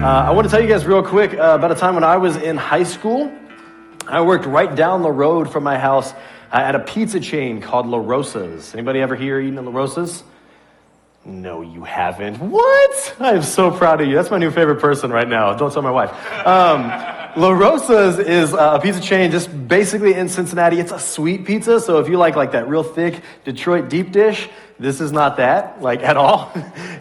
I want to tell you guys real quick about a time when I was in high school. I worked right down the road from my house at a pizza chain called La Rosa's. Anybody ever here eating at La Rosa's? No, you haven't. What? I am so proud of you. That's my new favorite person right now. Don't tell my wife. La Rosa's is a pizza chain just basically in Cincinnati. It's a sweet pizza, so if you like that real thick Detroit deep dish, this is not that, at all.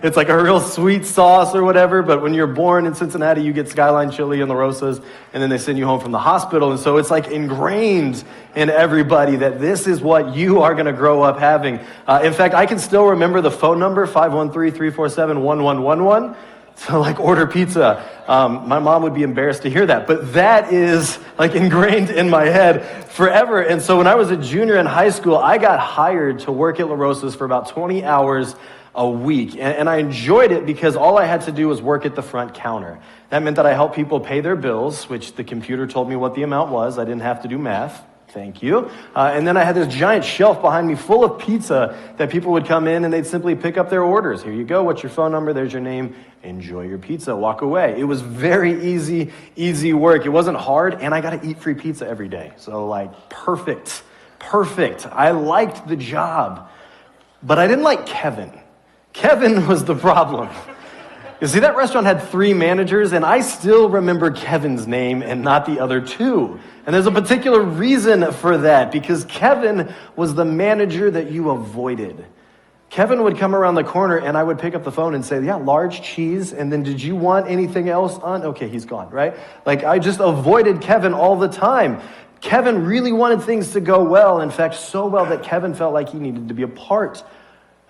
It's like a real sweet sauce or whatever, but when you're born in Cincinnati, you get Skyline chili and La Rosa's, and then they send you home from the hospital, and so it's ingrained in everybody that this is what you are going to grow up having. In fact, I can still remember the phone number, 513-347-1111. So order pizza. My mom would be embarrassed to hear that, but that is ingrained in my head forever. And so when I was a junior in high school, I got hired to work at La Rosa's for about 20 hours a week. And I enjoyed it because all I had to do was work at the front counter. That meant that I helped people pay their bills, which the computer told me what the amount was. I didn't have to do math. Thank you. And then I had this giant shelf behind me full of pizza that people would come in and they'd simply pick up their orders. Here you go. What's your phone number? There's your name. Enjoy your pizza. Walk away. It was very easy work. It wasn't hard, and I got to eat free pizza every day. So perfect. I liked the job, but I didn't like Kevin. Kevin was the problem. You see, that restaurant had 3 managers, and I still remember Kevin's name and not the other 2. And there's a particular reason for that, because Kevin was the manager that you avoided. Kevin would come around the corner, and I would pick up the phone and say, yeah, large cheese, and then did you want anything else on? Okay, he's gone, right? I just avoided Kevin all the time. Kevin really wanted things to go well. In fact, so well that Kevin felt like he needed to be a part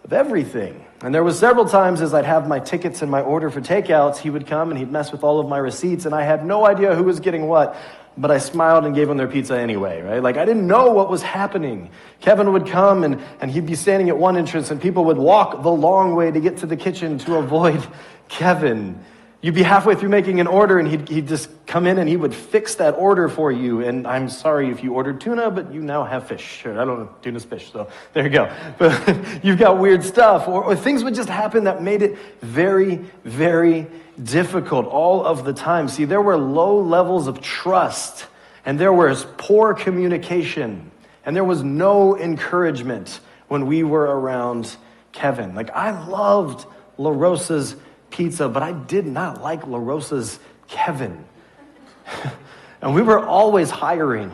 of everything. And there was several times as I'd have my tickets and my order for takeouts, he would come and he'd mess with all of my receipts, and I had no idea who was getting what, but I smiled and gave him their pizza anyway, right? I didn't know what was happening. Kevin would come and he'd be standing at one entrance, and people would walk the long way to get to the kitchen to avoid Kevin. You'd be halfway through making an order, and he'd just come in and he would fix that order for you. And I'm sorry if you ordered tuna, but you now have fish. I don't know, tuna's fish, so there you go. But you've got weird stuff. Or things would just happen that made it very difficult all of the time. See, there were low levels of trust, and there was poor communication, and there was no encouragement when we were around Kevin. I loved La Rosa's pizza, but I did not like La Rosa's Kevin. And we were always hiring,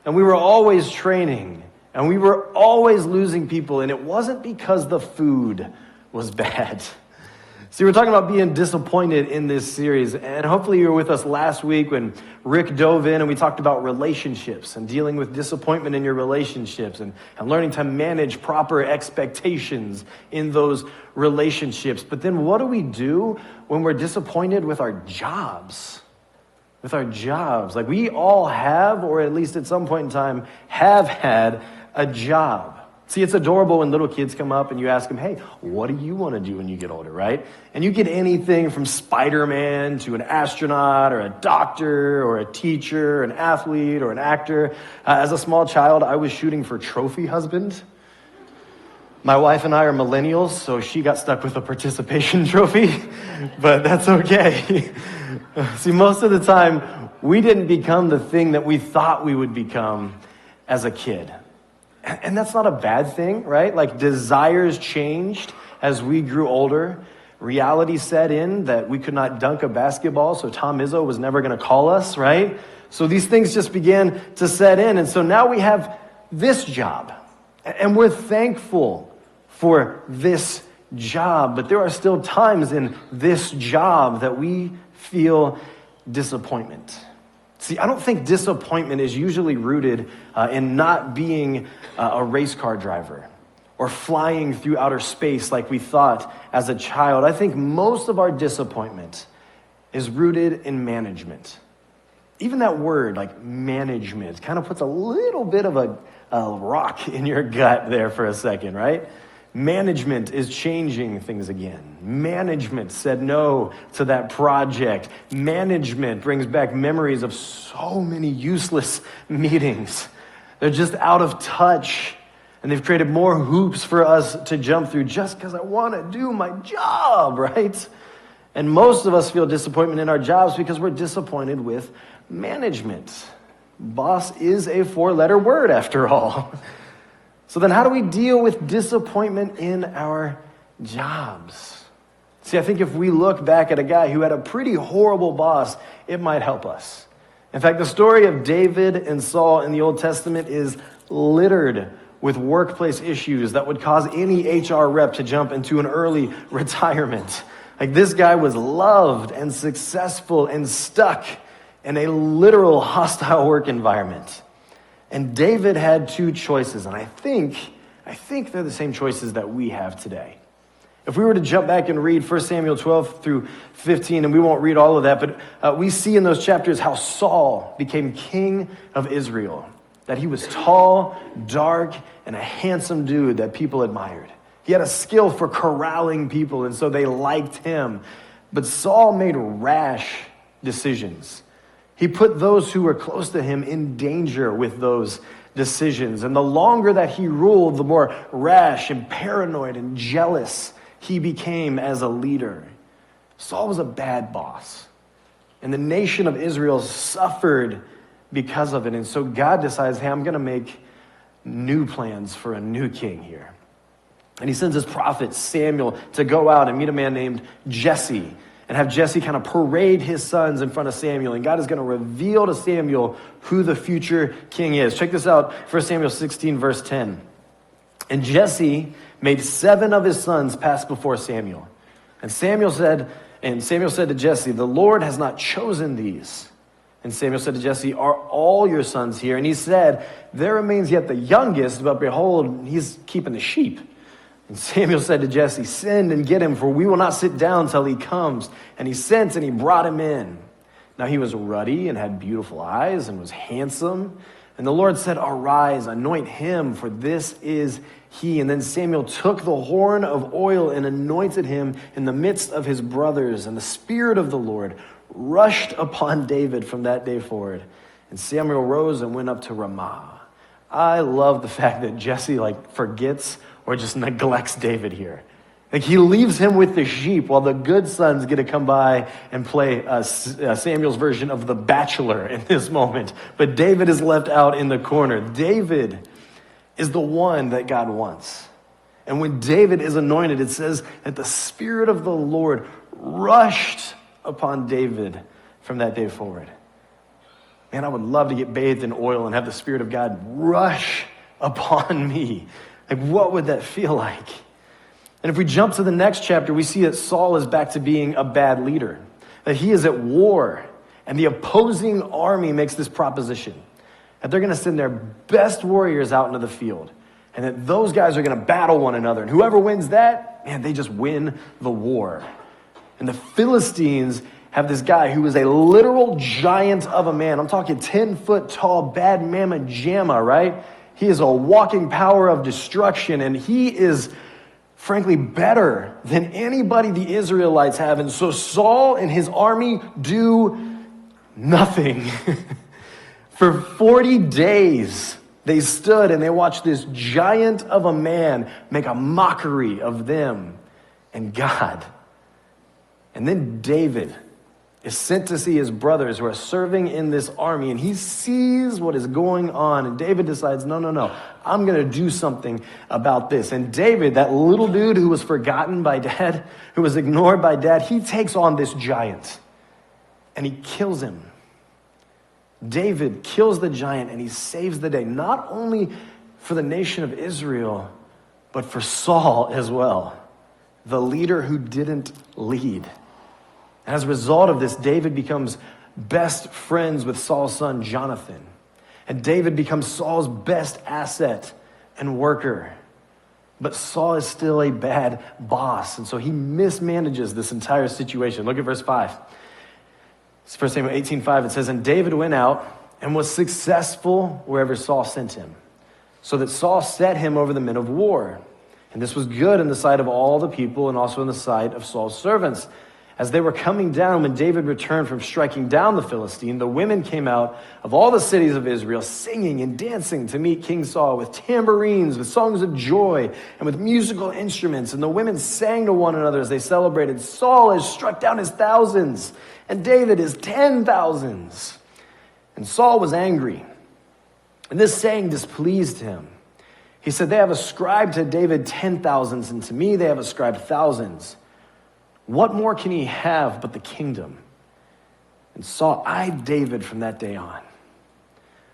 and we were always training, and we were always losing people, and it wasn't because the food was bad. See, we're talking about being disappointed in this series, and hopefully you were with us last week when Rick dove in and we talked about relationships and dealing with disappointment in your relationships and learning to manage proper expectations in those relationships. But then what do we do when we're disappointed with our jobs? We all have, or at least at some point in time, have had a job. See, it's adorable when little kids come up and you ask them, hey, what do you want to do when you get older, right? And you get anything from Spider-Man to an astronaut or a doctor or a teacher, or an athlete or an actor. As a small child, I was shooting for trophy husband. My wife and I are millennials, so she got stuck with a participation trophy, but that's okay. See, most of the time, we didn't become the thing that we thought we would become as a kid. And that's not a bad thing, right? Desires changed as we grew older. Reality set in that we could not dunk a basketball, so Tom Izzo was never going to call us, right? So these things just began to set in. And so now we have this job. And we're thankful for this job. But there are still times in this job that we feel disappointment. See, I don't think disappointment is usually rooted in not being a race car driver or flying through outer space like we thought as a child. I think most of our disappointment is rooted in management. Even that word, management, kind of puts a little bit of a rock in your gut there for a second, right? Management is changing things again. Management said no to that project. Management brings back memories of so many useless meetings. They're just out of touch, and they've created more hoops for us to jump through just because I want to do my job, right? And most of us feel disappointment in our jobs because we're disappointed with management. Boss is a 4-letter word after all. So then how do we deal with disappointment in our jobs? See, I think if we look back at a guy who had a pretty horrible boss, it might help us. In fact, the story of David and Saul in the Old Testament is littered with workplace issues that would cause any HR rep to jump into an early retirement. Like, this guy was loved and successful and stuck in a literal hostile work environment. And David had 2 choices, and I think they're the same choices that we have today. If we were to jump back and read 1 Samuel 12 through 15, and we won't read all of that, but we see in those chapters how Saul became king of Israel, that he was tall, dark, and a handsome dude that people admired. He had a skill for corralling people, and so they liked him. But Saul made rash decisions. He put those who were close to him in danger with those decisions. And the longer that he ruled, the more rash and paranoid and jealous he became as a leader. Saul was a bad boss. And the nation of Israel suffered because of it. And so God decides, hey, I'm going to make new plans for a new king here. And he sends his prophet Samuel to go out and meet a man named Jesse and have Jesse kind of parade his sons in front of Samuel. And God is going to reveal to Samuel who the future king is. Check this out, 1 Samuel 16, verse 10. And Jesse made 7 of his sons pass before Samuel. And Samuel said to Jesse, the Lord has not chosen these. And Samuel said to Jesse, are all your sons here? And he said, there remains yet the youngest, but behold, he's keeping the sheep. And Samuel said to Jesse, send and get him, for we will not sit down till he comes. And he sent and he brought him in. Now he was ruddy and had beautiful eyes and was handsome. And the Lord said, arise, anoint him, for this is he. And then Samuel took the horn of oil and anointed him in the midst of his brothers. And the Spirit of the Lord rushed upon David from that day forward. And Samuel rose and went up to Ramah. I love the fact that Jesse forgets or just neglects David here. He leaves him with the sheep while the good sons get to come by and play Samuel's version of The Bachelor in this moment. But David is left out in the corner. David is the one that God wants. And when David is anointed, it says that the Spirit of the Lord rushed upon David from that day forward. Man, I would love to get bathed in oil and have the Spirit of God rush upon me. What would that feel like? And if we jump to the next chapter, we see that Saul is back to being a bad leader, that he is at war, and the opposing army makes this proposition, that they're going to send their best warriors out into the field, and that those guys are going to battle one another, and whoever wins that, man, they just win the war. And the Philistines have this guy who is a literal giant of a man. I'm talking 10-foot tall, bad mamma jamma, right? He is a walking power of destruction, and he is, frankly, better than anybody the Israelites have. And so Saul and his army do nothing. For 40 days, they stood and they watched this giant of a man make a mockery of them and God. And then David is sent to see his brothers who are serving in this army, and he sees what is going on, and David decides, no, I'm going to do something about this. And David, that little dude who was forgotten by dad, who was ignored by dad, he takes on this giant, and he kills him. David kills the giant, and he saves the day, not only for the nation of Israel, but for Saul as well, the leader who didn't lead. And as a result of this, David becomes best friends with Saul's son, Jonathan. And David becomes Saul's best asset and worker. But Saul is still a bad boss, and so he mismanages this entire situation. Look at verse 5. It's 1 Samuel 18:5. It says, and David went out and was successful wherever Saul sent him, so that Saul set him over the men of war. And this was good in the sight of all the people and also in the sight of Saul's servants. As they were coming down, when David returned from striking down the Philistine, the women came out of all the cities of Israel, singing and dancing to meet King Saul with tambourines, with songs of joy, and with musical instruments. And the women sang to one another as they celebrated, Saul has struck down his thousands, and David his 10,000s. And Saul was angry, and this saying displeased him. He said, they have ascribed to David 10,000s, and to me they have ascribed thousands. What more can he have but the kingdom? And Saul eyed David from that day on.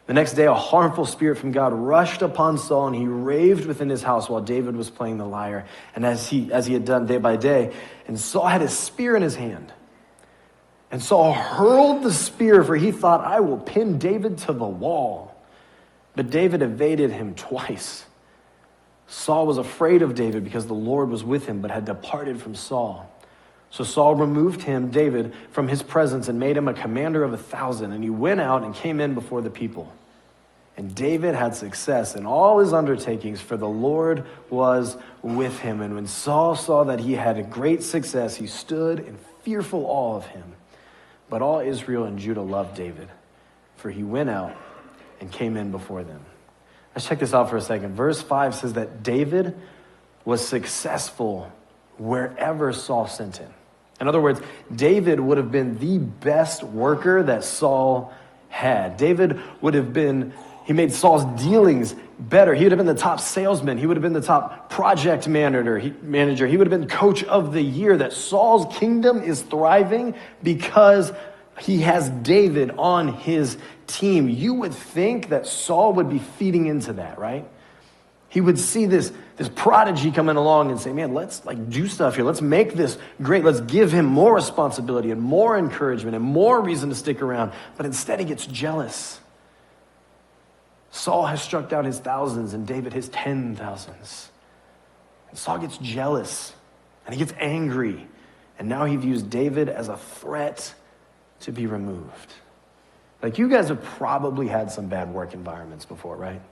The next day, a harmful spirit from God rushed upon Saul, and he raved within his house while David was playing the lyre, and as he had done day by day. And Saul had his spear in his hand. And Saul hurled the spear, for he thought, I will pin David to the wall. But David evaded him twice. Saul was afraid of David because the Lord was with him, but had departed from Saul. So Saul removed him, David, from his presence and made him a commander of 1,000. And he went out and came in before the people. And David had success in all his undertakings, for the Lord was with him. And when Saul saw that he had a great success, he stood in fearful awe of him. But all Israel and Judah loved David, for he went out and came in before them. Let's check this out for a second. Verse 5 says that David was successful wherever Saul sent him. In other words, David would have been the best worker that Saul had. David would have been, he made Saul's dealings better. He would have been the top salesman. He would have been the top project manager. He would have been coach of the year. That Saul's kingdom is thriving because he has David on his team. You would think that Saul would be feeding into that, right? He would see this prodigy coming along and say, man, let's do stuff here. Let's make this great. Let's give him more responsibility and more encouragement and more reason to stick around. But instead he gets jealous. Saul has struck down his thousands and David his 10,000s. And Saul gets jealous and he gets angry. And now he views David as a threat to be removed. Like, you guys have probably had some bad work environments before, right?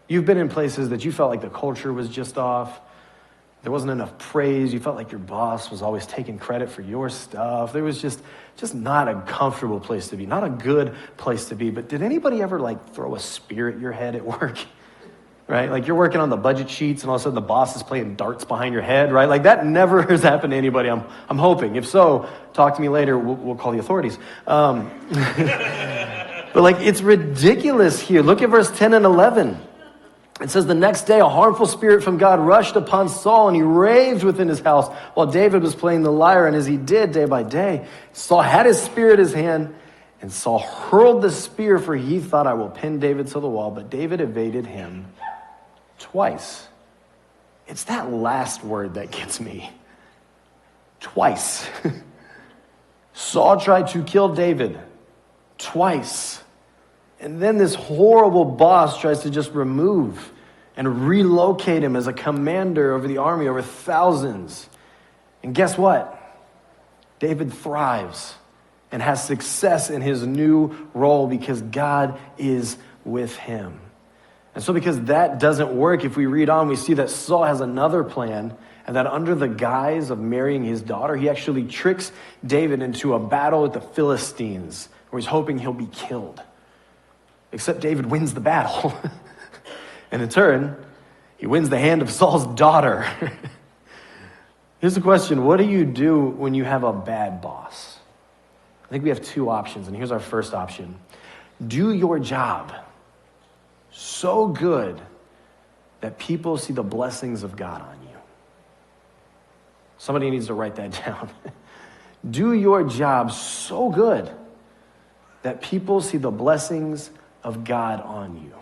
You've been in places that you felt like the culture was just off. There wasn't enough praise. You felt like your boss was always taking credit for your stuff. There was just not a comfortable place to be, not a good place to be. But did anybody ever throw a spear at your head at work? Right? Like, you're working on the budget sheets and all of a sudden the boss is playing darts behind your head, right? Like, that never has happened to anybody, I'm hoping. If so, talk to me later. We'll call the authorities. But it's ridiculous here. Look at verse 10 and 11. It says, the next day, a harmful spirit from God rushed upon Saul, and he raved within his house while David was playing the lyre. And as he did day by day, Saul had his spear in his hand, and Saul hurled the spear, for he thought, I will pin David to the wall. But David evaded him twice. It's that last word that gets me. Twice. Saul tried to kill David twice. And then this horrible boss tries to just remove and relocate him as a commander over the army, over thousands. And guess what? David thrives and has success in his new role because God is with him. And so because that doesn't work, if we read on, we see that Saul has another plan, and that under the guise of marrying his daughter, he actually tricks David into a battle with the Philistines, where he's hoping he'll be killed. Except David wins the battle. And in turn, he wins the hand of Saul's daughter. Here's the question. What do you do when you have a bad boss? I think we have two options, and here's our first option. Do your job so good that people see the blessings of God on you. Somebody needs to write that down. Do your job so good that people see the blessings of God on you.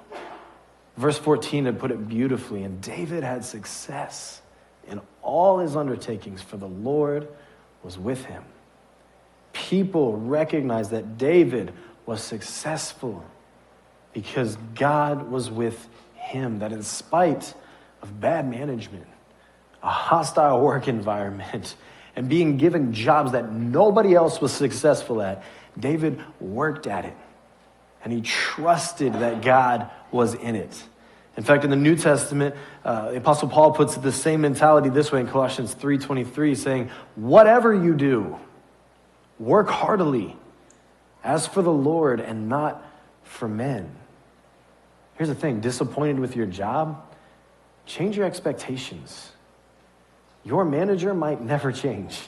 Verse 14 had put it beautifully, and David had success in all his undertakings, for the Lord was with him. People recognized that David was successful because God was with him, that in spite of bad management, a hostile work environment, and being given jobs that nobody else was successful at, David worked at it. And he trusted that God was in it. In fact, in the New Testament, the Apostle Paul puts the same mentality this way in Colossians 3:23, saying, whatever you do, Work heartily, as for the Lord and not for men. Here's the thing, disappointed with your job? Change your expectations. Your manager might never change.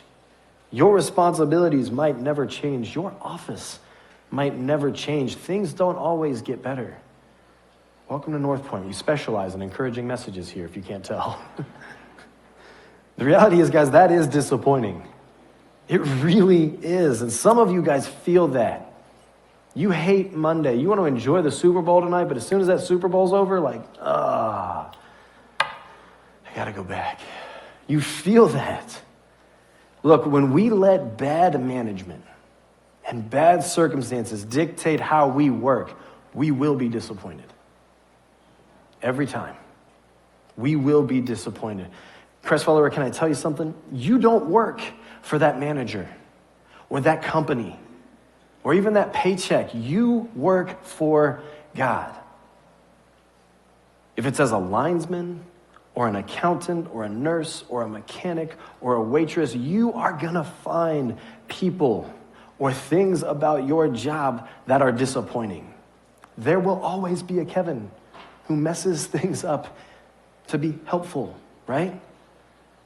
Your responsibilities might never change. Your office might never change. Things don't always get better. Welcome to Northpointe. We specialize in encouraging messages here, if you can't tell. The reality is, guys, that is disappointing. It really is. And some of you guys feel that. You hate Monday. You want to enjoy the Super Bowl tonight, but as soon as that Super Bowl's over, I got to go back. You feel that. Look, when we let bad management and bad circumstances dictate how we work, we will be disappointed. Every time. We will be disappointed. Christ follower, can I tell you something? You don't work for that manager or that company or even that paycheck. You work for God. If it's as a linesman or an accountant or a nurse or a mechanic or a waitress, you are going to find people or things about your job that are disappointing. There will always be a Kevin who messes things up to be helpful, right?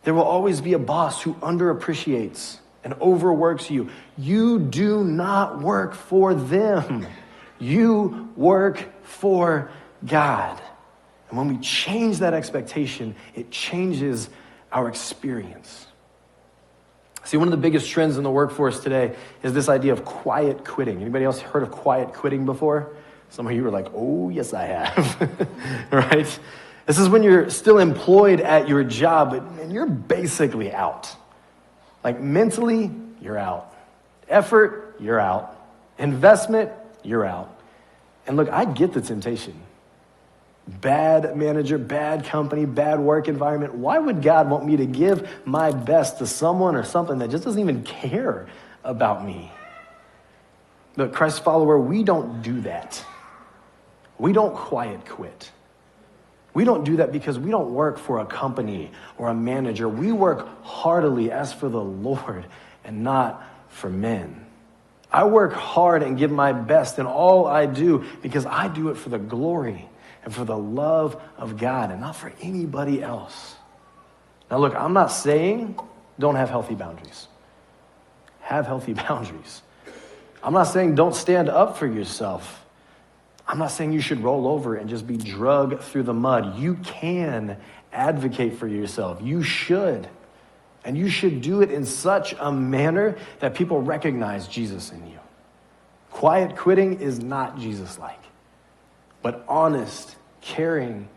There will always be a boss who underappreciates and overworks you. You do not work for them. You work for God. And when we change that expectation, it changes our experience. See, one of the biggest trends in the workforce today is this idea of quiet quitting. Anybody else heard of quiet quitting before? Some of you are like, oh, yes, I have. Right? This is when you're still employed at your job, and you're basically out. Like mentally, you're out. Effort, you're out. Investment, you're out. And look, I get the temptation. Bad manager, bad company, bad work environment. Why would God want me to give my best to someone or something that just doesn't even care about me? Look, Christ follower, we don't do that. We don't quiet quit. We don't do that because we don't work for a company or a manager. We work heartily as for the Lord and not for men. I work hard and give my best in all I do because I do it for the glory and for the love of God and not for anybody else. Now look, I'm not saying don't have healthy boundaries. Have healthy boundaries. I'm not saying don't stand up for yourself. I'm not saying you should roll over and just be dragged through the mud. You can advocate for yourself. You should. And you should do it in such a manner that people recognize Jesus in you. Quiet quitting is not Jesus-like. But honest, caring,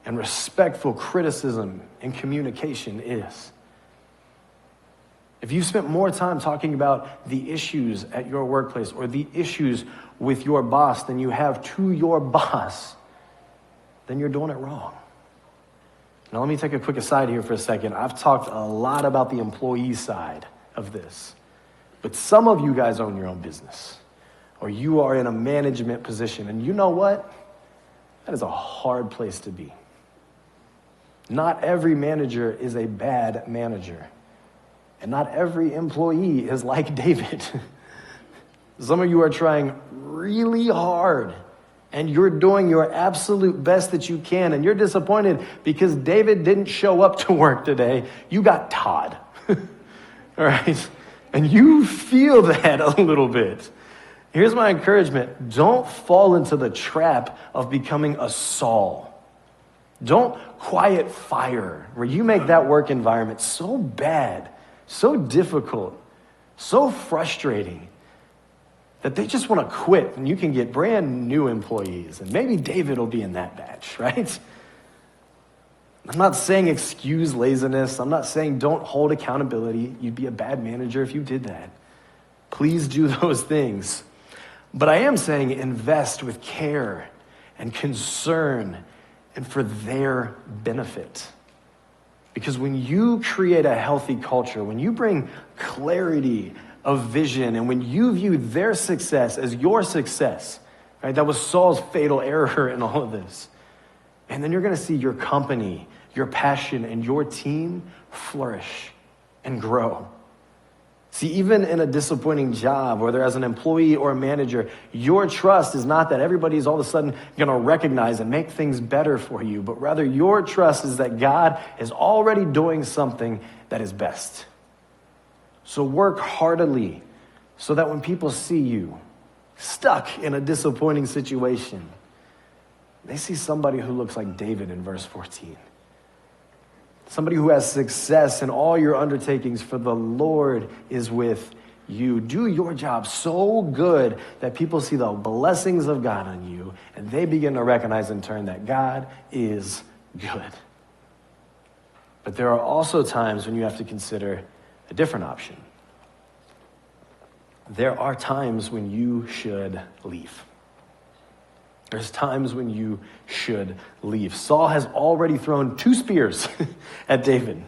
and respectful criticism and communication is. If you've spent more time talking about the issues at your workplace or the issues with your boss than you have to your boss, then you're doing it wrong. Now let me take a quick aside here for a second. I've talked a lot about the employee side of this, but some of you guys own your own business or you are in a management position, and you know what? That is a hard place to be. Not every manager is a bad manager. And not every employee is like David. Some of you are trying really hard and you're doing your absolute best that you can, and you're disappointed because David didn't show up to work today. You got Todd. All right? And you feel that a little bit. Here's my encouragement. Don't fall into the trap of becoming a Saul. Don't quiet fire where you make that work environment so bad, so difficult, so frustrating that they just want to quit, and you can get brand new employees. And maybe David will be in that batch, right? I'm not saying excuse laziness. I'm not saying don't hold accountability. You'd be a bad manager if you did that. Please do those things. But I am saying invest with care and concern and for their benefit. Because when you create a healthy culture, when you bring clarity of vision, and when you view their success as your success, right? That was Saul's fatal error in all of this. And then you're going to see your company, your passion, and your team flourish and grow. See, even in a disappointing job, whether as an employee or a manager, your trust is not that everybody's all of a sudden going to recognize and make things better for you, but rather your trust is that God is already doing something that is best. So work heartily so that when people see you stuck in a disappointing situation, they see somebody who looks like David in verse 14. Somebody who has success in all your undertakings, for the Lord is with you. Do your job so good that people see the blessings of God on you, and they begin to recognize in turn that God is good. But there are also times when you have to consider a different option. There are times when you should leave. There's times when you should leave. Saul has already thrown 2 spears at David,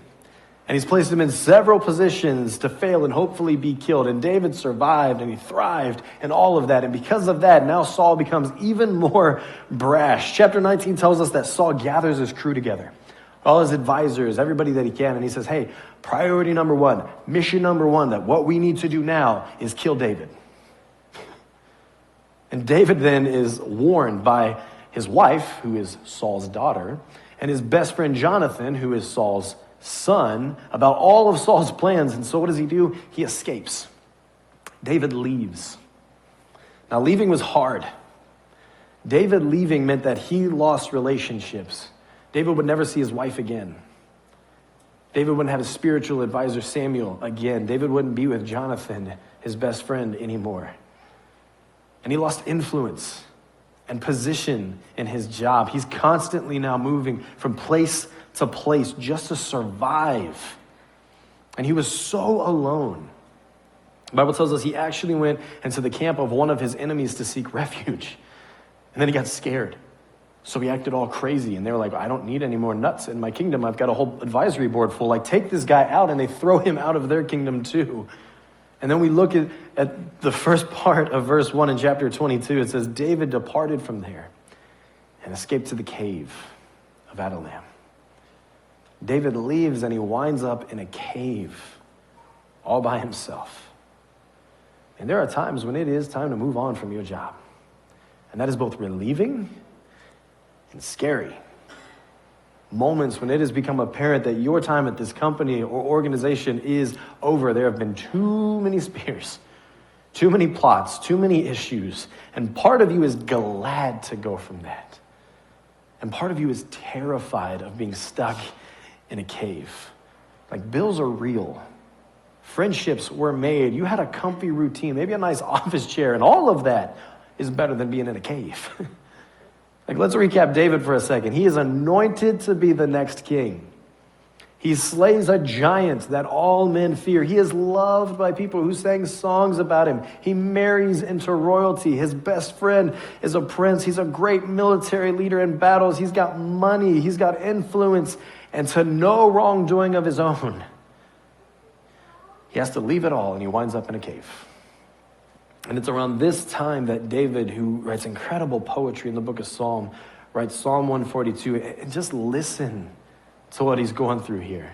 and he's placed him in several positions to fail and hopefully be killed. And David survived and he thrived and all of that. And because of that, now Saul becomes even more brash. Chapter 19 tells us that Saul gathers his crew together, all his advisors, everybody that he can. And he says, hey, priority number 1, mission number 1, that what we need to do now is kill David. And David then is warned by his wife, who is Saul's daughter, and his best friend Jonathan, who is Saul's son, about all of Saul's plans. And so what does he do? He escapes. David leaves. Now, leaving was hard. David leaving meant that he lost relationships. David would never see his wife again. David wouldn't have his spiritual advisor Samuel again. David wouldn't be with Jonathan, his best friend, anymore. And he lost influence and position in his job. He's constantly now moving from place to place just to survive. And he was so alone. The Bible tells us he actually went into the camp of one of his enemies to seek refuge. And then he got scared. So he acted all crazy. And they were like, I don't need any more nuts in my kingdom. I've got a whole advisory board full. Like, take this guy out. And they throw him out of their kingdom too. And then we look at the first part of verse 1 in chapter 22. It says, David departed from there and escaped to the cave of Adullam. David leaves and he winds up in a cave all by himself. And there are times when it is time to move on from your job. And that is both relieving and scary. Moments when it has become apparent that your time at this company or organization is over. There have been too many spears, too many plots, too many issues. And part of you is glad to go from that. And part of you is terrified of being stuck in a cave. Like, bills are real. Friendships were made. You had a comfy routine, maybe a nice office chair, and all of that is better than being in a cave. Like, let's recap David for a second. He is anointed to be the next king. He slays a giant that all men fear. He is loved by people who sang songs about him. He marries into royalty. His best friend is a prince. He's a great military leader in battles. He's got money. He's got influence. And to no wrongdoing of his own, he has to leave it all, and he winds up in a cave. And it's around this time that David, who writes incredible poetry in the book of Psalm, writes Psalm 142. And just listen to what he's going through here.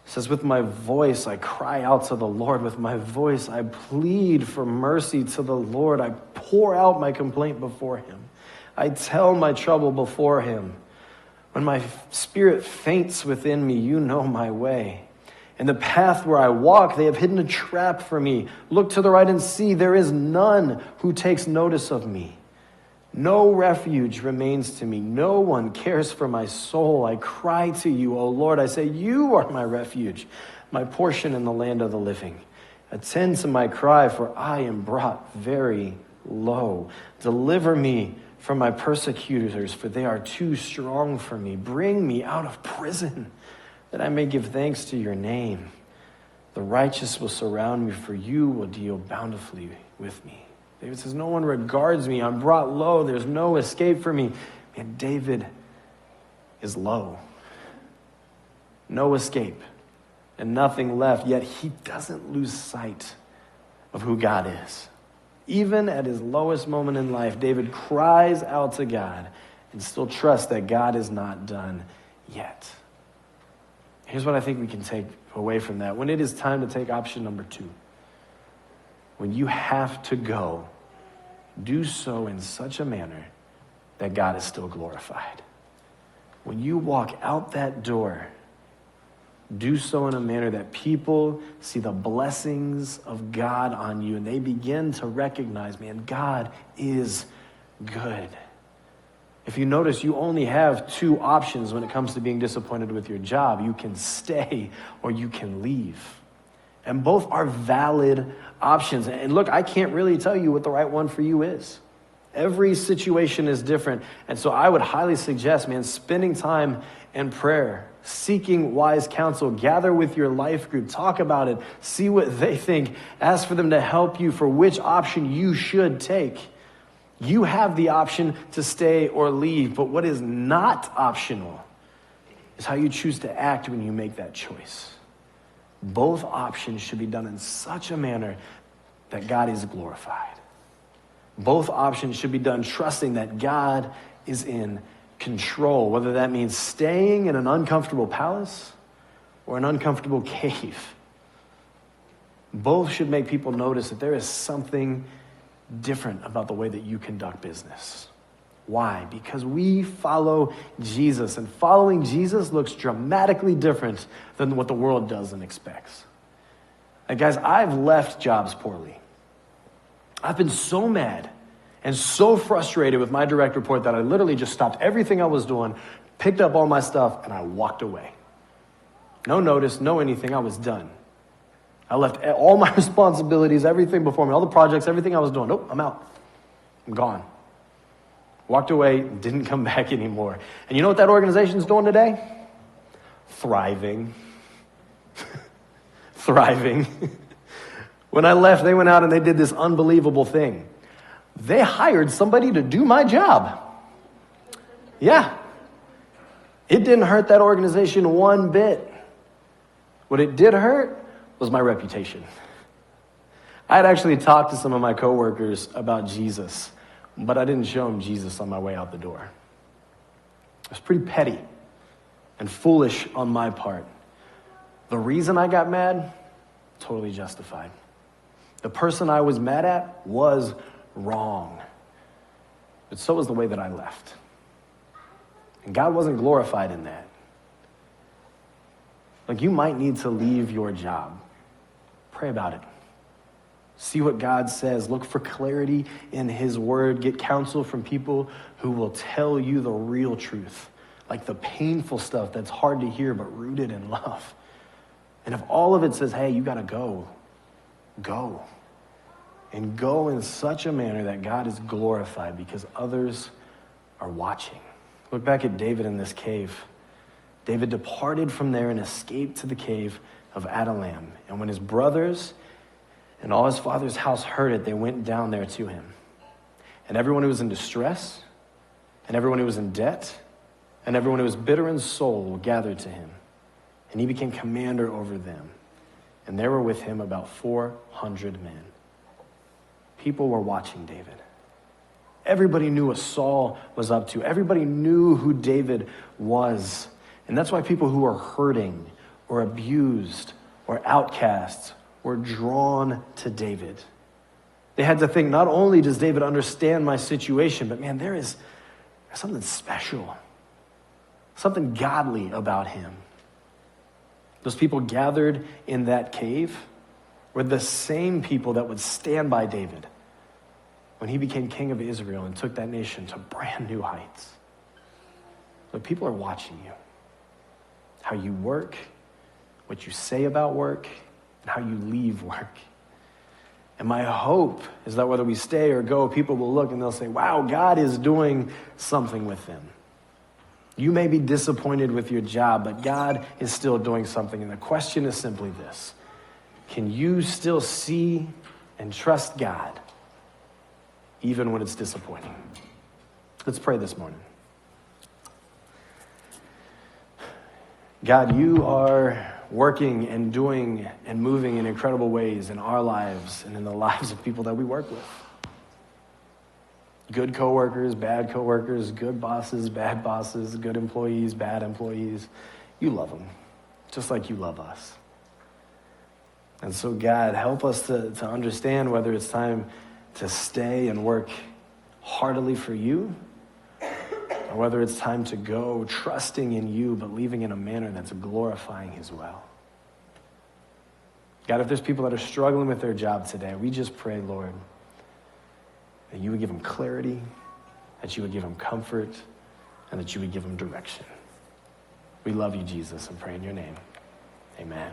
It says, with my voice I cry out to the Lord. With my voice I plead for mercy to the Lord. I pour out my complaint before him. I tell my trouble before him. When my spirit faints within me, you know my way. In the path where I walk, they have hidden a trap for me. Look to the right and see, there is none who takes notice of me. No refuge remains to me. No one cares for my soul. I cry to you, O Lord. I say, you are my refuge, my portion in the land of the living. Attend to my cry, for I am brought very low. Deliver me from my persecutors, for they are too strong for me. Bring me out of prison, that I may give thanks to your name. The righteous will surround me, for you will deal bountifully with me. David says, no one regards me. I'm brought low. There's no escape for me. And David is low. No escape and nothing left. Yet he doesn't lose sight of who God is. Even at his lowest moment in life, David cries out to God and still trusts that God is not done yet. Here's what I think we can take away from that. When it is time to take option number 2, when you have to go, do so in such a manner that God is still glorified. When you walk out that door, do so in a manner that people see the blessings of God on you and they begin to recognize, man, God is good. If you notice, you only have two options when it comes to being disappointed with your job. You can stay or you can leave. And both are valid options. And look, I can't really tell you what the right one for you is. Every situation is different. And so I would highly suggest, man, spending time in prayer, seeking wise counsel, gather with your life group, talk about it, see what they think, ask for them to help you for which option you should take. You have the option to stay or leave, but what is not optional is how you choose to act when you make that choice. Both options should be done in such a manner that God is glorified. Both options should be done trusting that God is in control, whether that means staying in an uncomfortable palace or an uncomfortable cave. Both should make people notice that there is something different about the way that you conduct business. Why? Because we follow Jesus, and following Jesus looks dramatically different than what the world does and expects. And guys, I've left jobs poorly. I've been so mad and so frustrated with my direct report that I literally just stopped everything I was doing, picked up all my stuff, and I walked away. No notice, no anything, I was done. I left all my responsibilities, everything before me, all the projects, everything I was doing. Nope, I'm out. I'm gone. Walked away, didn't come back anymore. And you know what that organization's doing today? Thriving. Thriving. When I left, they went out and they did this unbelievable thing. They hired somebody to do my job. Yeah. It didn't hurt that organization one bit. What it did hurt was my reputation. I had actually talked to some of my coworkers about Jesus, but I didn't show them Jesus on my way out the door. It was pretty petty and foolish on my part. The reason I got mad, totally justified. The person I was mad at was wrong. But so was the way that I left. And God wasn't glorified in that. Like, you might need to leave your job. Pray about it. See what God says. Look for clarity in His word. Get counsel from people who will tell you the real truth, like the painful stuff that's hard to hear but rooted in love. And if all of it says, hey, you got to go, go. And go in such a manner that God is glorified because others are watching. Look back at David in this cave. David departed from there and escaped to the cave of Adullam. And when his brothers and all his father's house heard it, they went down there to him. And everyone who was in distress, and everyone who was in debt, and everyone who was bitter in soul gathered to him. And he became commander over them. And there were with him about 400 men. People were watching David. Everybody knew what Saul was up to. Everybody knew who David was. And that's why people who are hurting or abused or outcasts were drawn to David. They had to think, not only does David understand my situation, but man, there's something special, something godly about him. Those people gathered in that cave were the same people that would stand by David when he became king of Israel and took that nation to brand new heights. But people are watching you. How you work, what you say about work, and how you leave work. And my hope is that whether we stay or go, people will look and they'll say, wow, God is doing something with them. You may be disappointed with your job, but God is still doing something. And the question is simply this: can you still see and trust God even when it's disappointing? Let's pray this morning. God, you are working and doing and moving in incredible ways in our lives and in the lives of people that we work with. Good coworkers, bad coworkers, good bosses, good employees, bad employees. You love them, just like you love us. And so, God, help us to understand whether it's time to stay and work heartily for you, or whether it's time to go trusting in you, but leaving in a manner that's glorifying as well. God, if there's people that are struggling with their job today, we just pray, Lord, that you would give them clarity, that you would give them comfort, and that you would give them direction. We love you, Jesus, and pray in your name. Amen.